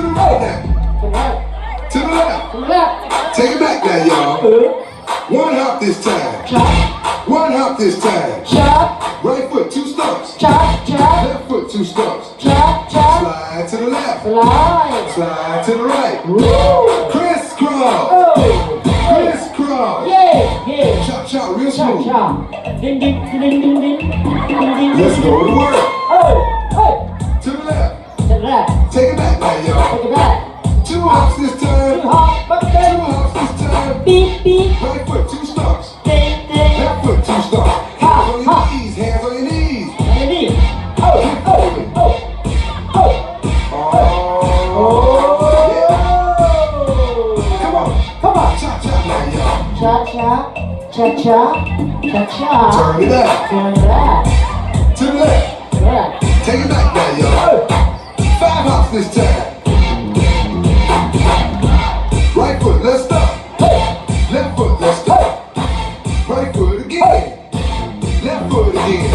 the right now. To the left. Take it back now, y'all. One hop this time. One hop this time. Right foot, 2 stumps. Left foot, 2 stumps. Slide to the left. Slide to the right. Crisscross. Crisscross. Chop, chop, real smooth. Let's go to work. To the left. Take it back now, y'all. 2 hops this time. 2 hops this time. Right foot, 2 stumps. Left foot, 2 stumps. Hands on your knees. Hands on your knees. Keep moving. Come on. Chop, chop now, y'all. Turn it up. To the left. Take it back now, y'all. 5 hops this time. Right foot, let's stop. Left foot, let's stop. Right foot again. Left foot again.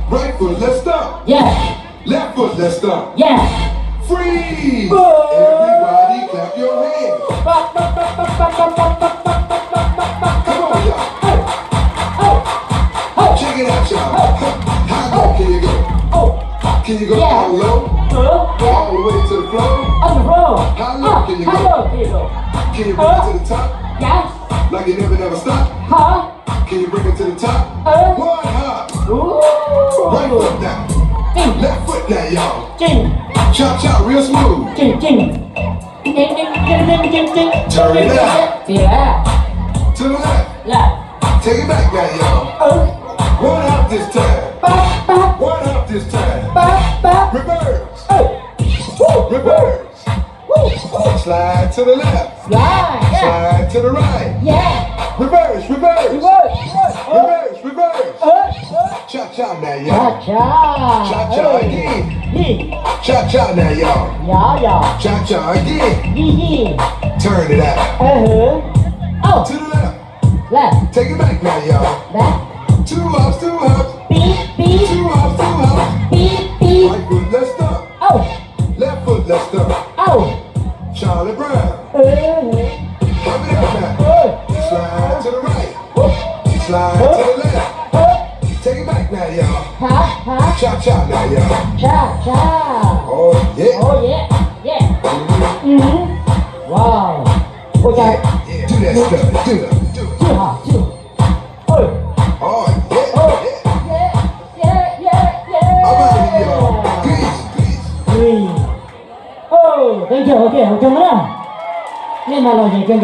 Right foot, let's stop. Left foot, let's stop. Freeze! Everybody clap your hands. Come on, y'all. Check it out, y'all. How low can you go? Can you go all low? All the way to the floor? How low can you go? Can you bring it to the top? Like you never stop? Can you bring it to the top? One hop. Right foot now. Left foot now, y'all. Chop, chop, real smooth. Turn it up. To the left. Take it back now, y'all. One hop this time. One hop this time. Reverse. Reverse. Slide to the left. Slide to the right. Reverse. Chop, chop now, y'all. Chop, chop again. Chop, chop now, y'all. Chop, chop again. Turn it out. To the left. Take it back now, y'all. 2 hops. 2 hops. Right foot, let's stop. Left foot, let's stop. Charlie Brown. Pump it up now. Slide to the right. Slide to the left. Take it back now, y'all. Chop, chop now, y'all. Oh, yeah. Wow. Do that stuff. Do it. Oh, yeah. All right, y'all. Peace. Thank you. Okay, come on. Ini malah jadi